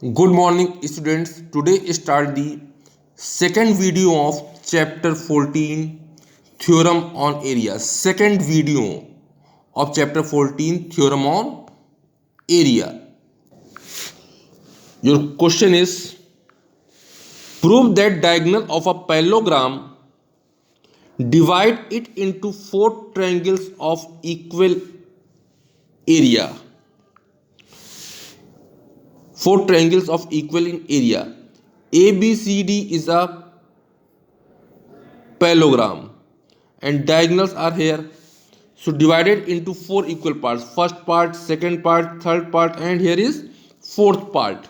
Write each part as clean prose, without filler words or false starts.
Good morning, students. Today start the second video of chapter 14 theorem on area. Second video of chapter 14 theorem on area. Your question is prove that diagonal of a parallelogram divide it into four triangles of equal area. Four triangles of equal in area. ABCD is a parallelogram and diagonals are here, so divided into four equal parts: first part, second part, third part, and here is fourth part.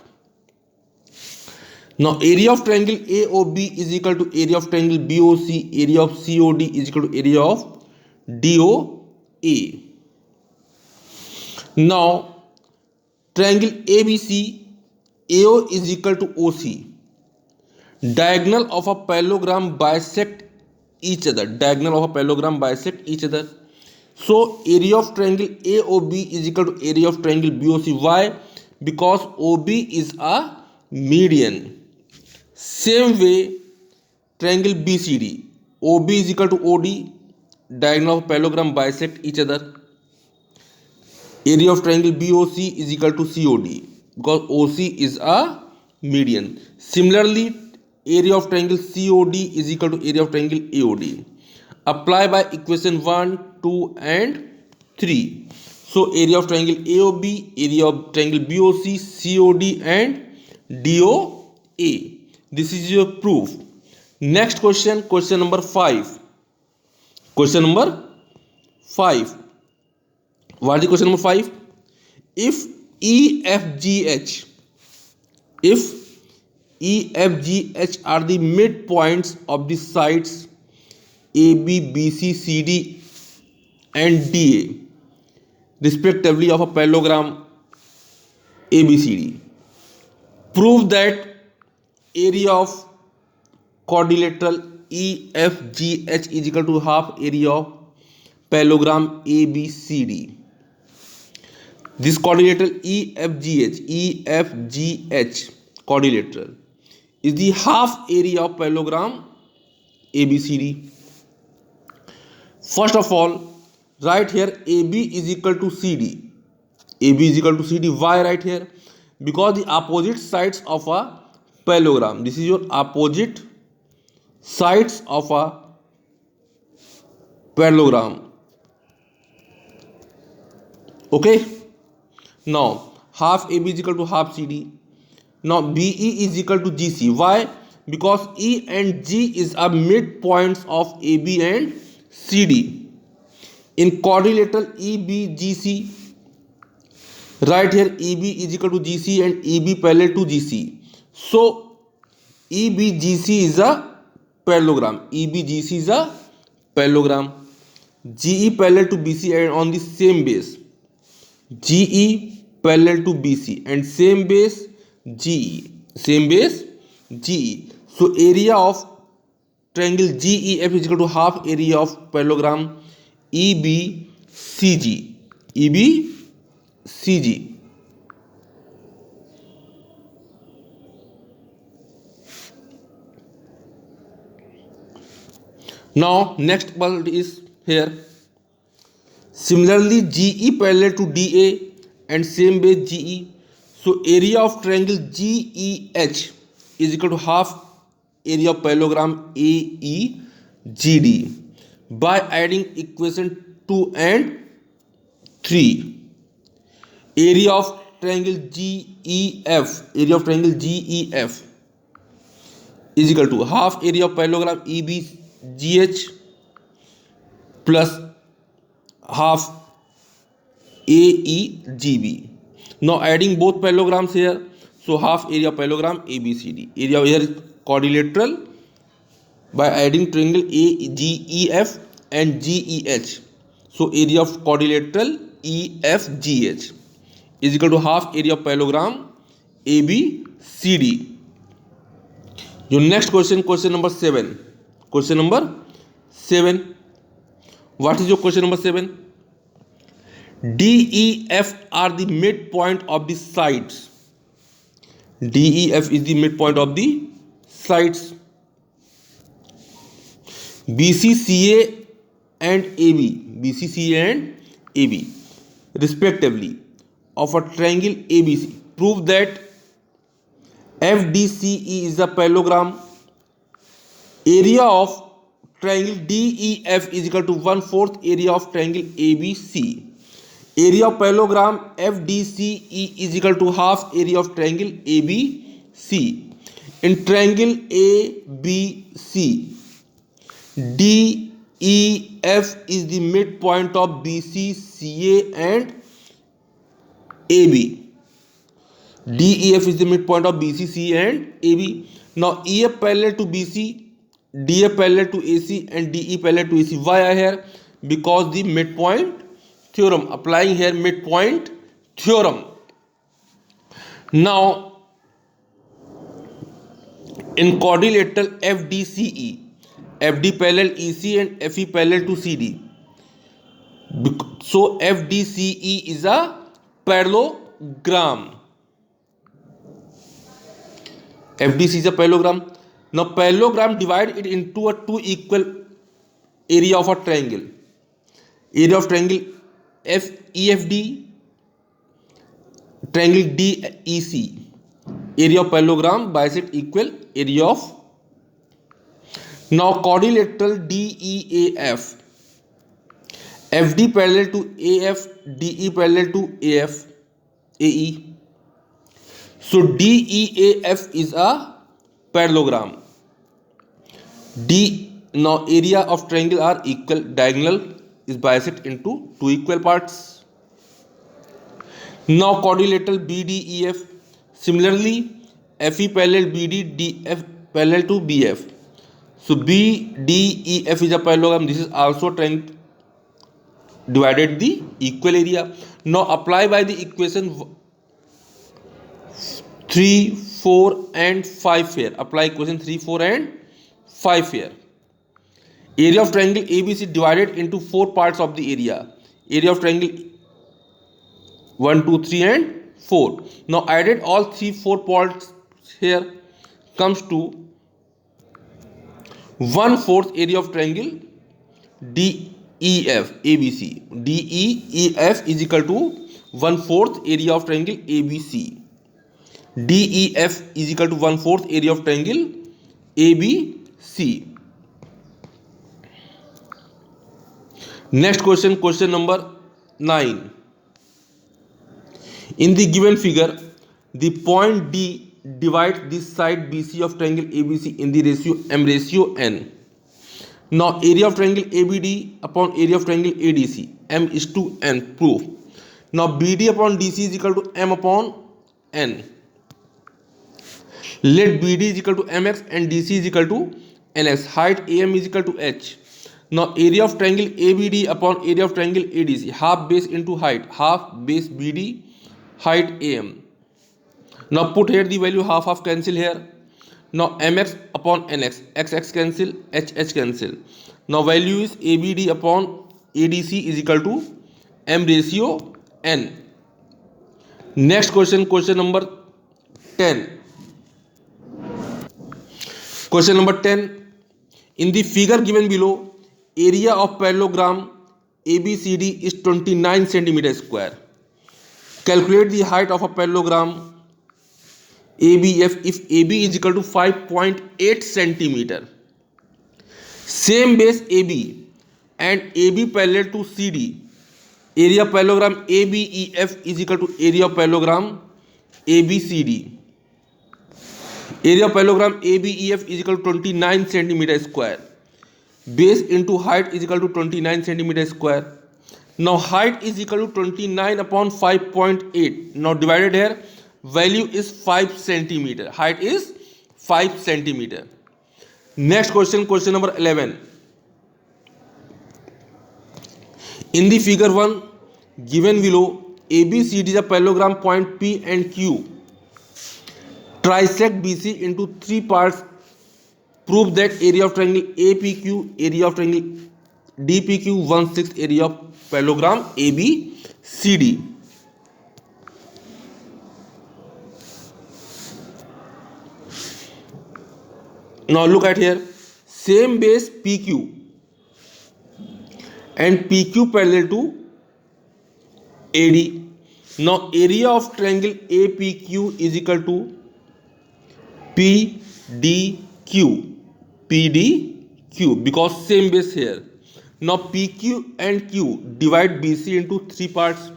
Now area of triangle AOB is equal to area of triangle BOC, area of COD is equal to area of DOA. Now triangle ABC, AO is equal to OC. Diagonal of a parallelogram bisect each other. Diagonal of a parallelogram bisect each other. So area of triangle AOB is equal to area of triangle BOC. Why? Because OB is a median. Same way triangle BCD. OB is equal to OD. Diagonal of parallelogram bisect each other. Area of triangle BOC is equal to COD because OC is a median. Similarly, area of triangle COD is equal to area of triangle AOD. Apply by equation 1, 2 and 3. So area of triangle AOB, area of triangle BOC, COD and DOA. This is your proof. Next question, question number 5. Question number 5. What is the question number 5? If EFGH are the midpoints of the sides AB, BC, CD and DA respectively of a parallelogram ABCD, prove that area of quadrilateral EFGH is equal to half area of parallelogram ABCD. This quadrilateral EFGH quadrilateral is the half area of parallelogram ABCD. First of all, write here AB is equal to CD. AB is equal to CD. Why right here? Because the opposite sides of a parallelogram. This is your opposite sides of a parallelogram. Okay. Now half AB is equal to half CD. Now BE is equal to GC. Why? Because E and G is a midpoints of AB and CD. In quadrilateral EBGC, right here EB is equal to GC and EB parallel to GC. So EBGC is a parallelogram. EBGC is a parallelogram. GE parallel to BC and on the same base. GE parallel to BC and same base GE. Same base GE. So area of triangle GEF is equal to half area of parallelogram EBCG. EBCG. Now next part is here. Similarly, GE parallel to DA and same base GE. So area of triangle GEH is equal to half area of parallelogram AEGD by adding equation 2 and 3. Area of triangle GEF is equal to half area of parallelogram EBGH plus half AEGB. Now adding both parallelograms here, so half area of parallelogram ABCD. Area here is quadrilateral by adding triangle AGEF and GEH. So area of quadrilateral EFGH is equal to half area of parallelogram ABCD. Your next question, question number 7. Question number 7. What is your question number 7? DEF are the midpoint of the sides DEF is the midpoint of the sides. BCCA and AB respectively of a triangle ABC prove that FDCE is a parallelogram. Area of triangle DEF is equal to 1/4 area of triangle ABC. Area of parallelogram FDCE is equal to half area of triangle ABC. In triangle ABC, DEF is the midpoint of BC, CA and AB. DEF is the midpoint of BC, CA and AB. Now EF parallel to BC, DF parallel to AC and DE parallel to AC. Why are here? Because the midpoint theorem. Applying here midpoint theorem. Now in quadrilateral FDCE, FD parallel EC and FE parallel to CD. So FDCE is a parallelogram. FDC is a parallelogram. Now parallelogram divide it into a two equal area of a triangle. Area of triangle EFD, triangle DEC. Area of parallelogram bisect equal area of. Now quadrilateral DEAF. FD parallel to AF, DE parallel to AE. So DEAF is a parallelogram. Now area of triangle are equal. Diagonal is bisect into two equal parts. Now quadrilateral BDEF. Similarly, FE parallel BD, DF parallel to BF. So BDEF is a parallelogram. This is also triangle divided the equal area. Now apply by the equation 3, 4 and 5 here. Apply equation 3, 4 and 5 here. Area of triangle ABC divided into four parts of the area. Area of triangle 1, 2, 3 and 4. Now added all 3, 4 parts here comes to 1/4 area of triangle DEF ABC. DEF is equal to 1/4 area of triangle ABC. DEF is equal to 1/4 area of triangle ABC. Next question, question number 9. In the given figure, the point D divides this side BC of triangle ABC in the ratio M/N. Now area of triangle ABD upon area of triangle ADC, M is to N. Proof. Now BD upon DC is equal to M upon N. Let BD is equal to MX and DC is equal to NX. Height AM is equal to H. Now area of triangle ABD upon area of triangle ADC, half base into height, half base BD, height AM. Now put here the value, half cancel here. Now MX upon NX, XX cancel, HH cancel. Now value is ABD upon ADC is equal to M/N. Next question, question number 10. Question number 10. In the figure given below, area of parallelogram ABCD is 29 cm square. Calculate the height of a parallelogram ABF if AB is equal to 5.8 cm. Same base AB and AB parallel to CD. Area of parallelogram ABEF is equal to area of parallelogram ABCD. Area of parallelogram ABEF is equal to 29 cm square. Base into height is equal to 29 cm square. Now height is equal to 29 upon 5.8. Now divided here, value is 5 cm. Height is 5 cm. Next question, question number 11. In the figure 1 given below, ABCD is a parallelogram point P and Q. Trisect BC into three parts. Prove that area of triangle APQ, area of triangle DPQ, 1/6 area of parallelogram ABCD. Now look at here, same base PQ and PQ parallel to AD. Now area of triangle APQ is equal to PDQ. PDQ, because same base here. Now PQ and Q divide BC into three parts.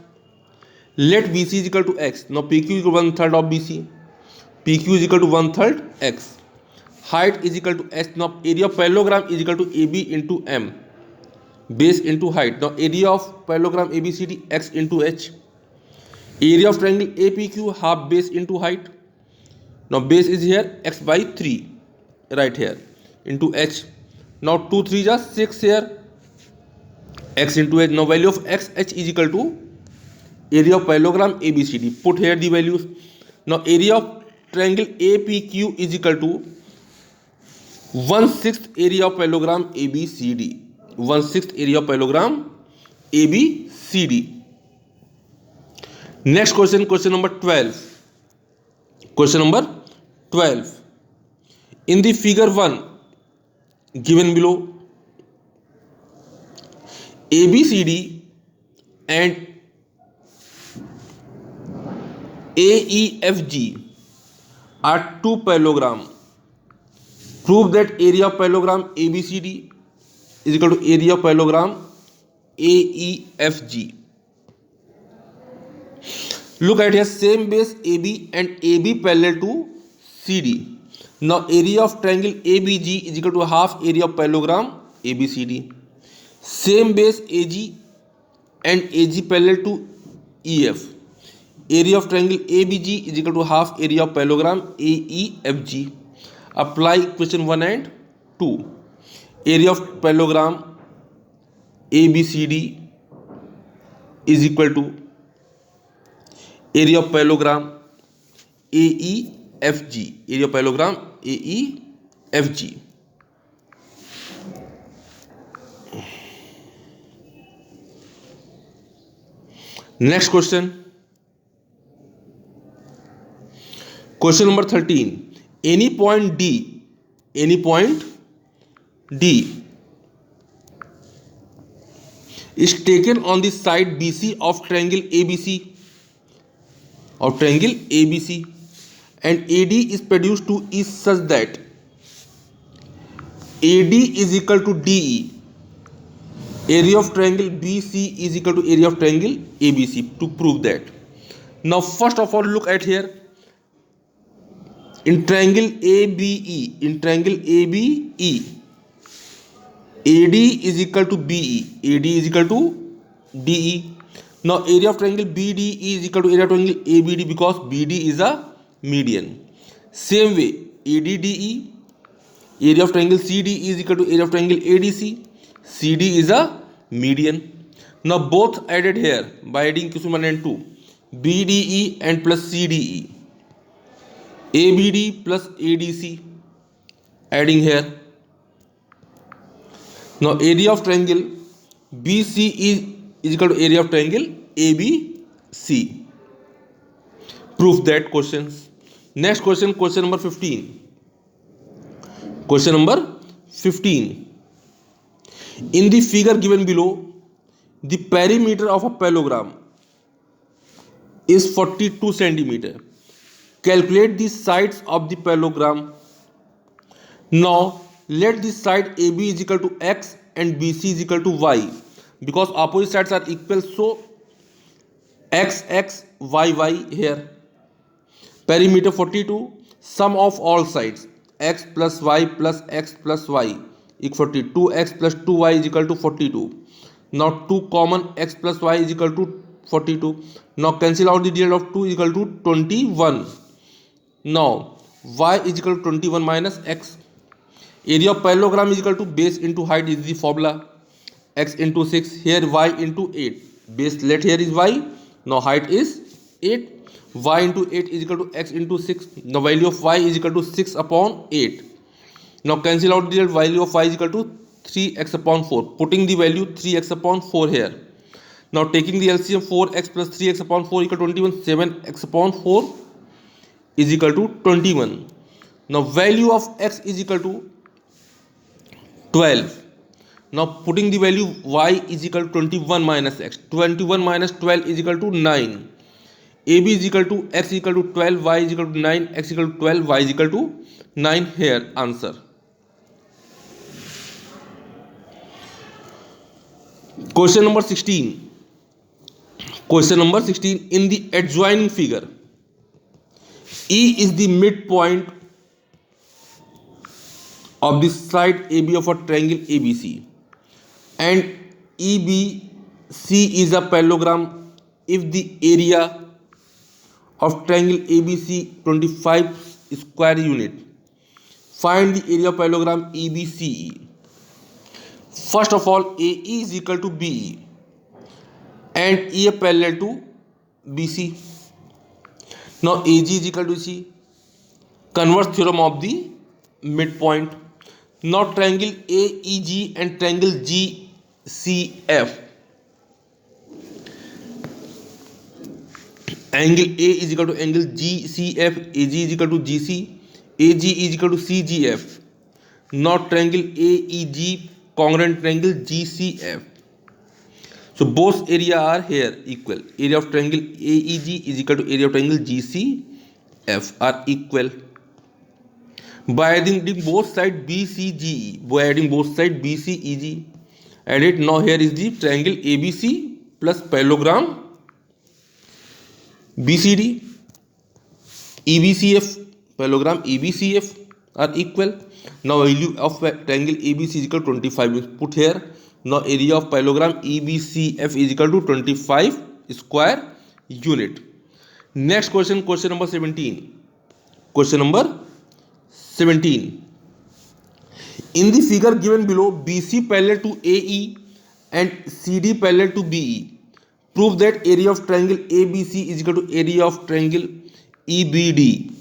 Let BC is equal to x. Now PQ is equal to 1/3 of BC. PQ is equal to 1/3 x. Height is equal to s. Now area of parallelogram is equal to AB into M. Base into height. Now area of parallelogram ABCD x into h. Area of triangle APQ half base into height. Now base is here x by 3 right here into h. Now 2 3 just 6 here, x into h. Now value of x h is equal to area of parallelogram ABCD. Put here the values. Now area of triangle APQ is equal to 1/6 area of parallelogram ABCD. 1/6 area of parallelogram ABCD. Next question, question number 12. Question number 12. In the figure 1 given below, ABCD and AEFG are two parallelogram. Prove that area of parallelogram ABCD is equal to area of parallelogram AEFG. Look at here, same base AB and AB parallel to CD. Now area of triangle ABG is equal to half area of parallelogram ABCD. Same base AG and AG parallel to EF. Area of triangle ABG is equal to half area of parallelogram AEFG. Apply question 1 and 2. Area of parallelogram ABCD is equal to area of parallelogram AEFG. Area of parallelogram AEFG. Next question. Question number 13. Any point D is taken on the side BC of triangle ABC and AD is produced to E such that AD is equal to DE. Area of triangle BC is equal to area of triangle ABC. To prove that, now first of all look at here, in triangle ABE, AD is equal to BE, AD is equal to DE. Now area of triangle BDE is equal to area of triangle ABD because BD is a median. Same way ADDE, area of triangle CDE is equal to area of triangle ADC, CD is a median. Now both added here by adding question 1 and 2, BDE and plus CDE, ABD plus ADC, adding here. Now area of triangle BC is equal to area of triangle ABC. Prove that questions. Next question, question number 15. Question number 15. In the figure given below, the perimeter of a parallelogram is 42 centimeter. Calculate the sides of the parallelogram. Now let the side AB is equal to x and BC is equal to y. Because opposite sides are equal, so x x y y here. Perimeter 42, sum of all sides x plus y plus x plus y equal to 2x plus 2y is equal to 42. Now 2 common, x plus y is equal to 42. Now cancel out the result of 2 is equal to 21. Now y is equal to 21 minus x. Area of parallelogram is equal to base into height is the formula. X into 6, here y into 8. Base let here is y. Now height is 8. Y into 8 is equal to x into 6. The value of y is equal to 6 upon 8. Now cancel out the value of y is equal to 3x upon 4. Putting the value 3x upon 4 here. Now taking the LCM, 4x plus 3x upon 4 equal to 21. 7x upon 4 is equal to 21. Now value of x is equal to 12. Now putting the value y is equal to 21 minus x. 21 minus 12 is equal to 9. AB is equal to x equal to 12, y is equal to 9, x equal to 12, y is equal to 9. Here answer. Question number 16. Question number 16. In the adjoining figure, E is the midpoint of the side AB of a triangle ABC, and EBC is a parallelogram if the area of triangle ABC 25 square unit. Find the area of parallelogram EBCE. First of all, AE is equal to BE and EF parallel to BC. Now AG is equal to C. Converse theorem of the midpoint. Now triangle AEG and triangle GCF. Angle A is equal to angle GCF, AG is equal to GC, AG is equal to CGF. Now triangle AEG congruent triangle GCF. So both area are here equal. Area of triangle AEG is equal to area of triangle GCF are equal. By adding both sides BCGE, by adding both sides BCEG, add it. Now here is the triangle ABC plus parallelogram BCD, EBCF, parallelogram EBCF are equal. Now value of triangle ABC is equal to 25. Put here. Now area of parallelogram EBCF is equal to 25 square unit. Next question, question number 17. Question number 17. In the figure given below, BC parallel to AE and CD parallel to BE. Prove that area of triangle ABC is equal to area of triangle EBD.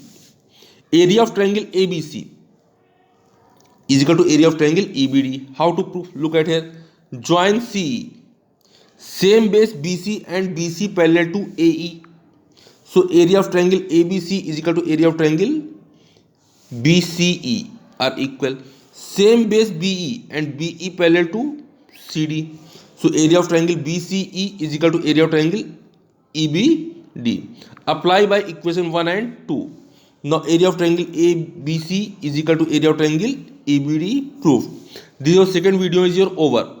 Area of triangle ABC is equal to area of triangle EBD. How to prove? Look at here. Join CE. Same base BC and BC parallel to AE. So area of triangle ABC is equal to area of triangle BCE are equal. Same base BE and BE parallel to CD. So area of triangle BCE is equal to area of triangle EBD. Apply by equation 1 and 2. Now area of triangle ABC is equal to area of triangle EBD proof. This is your second video is your over.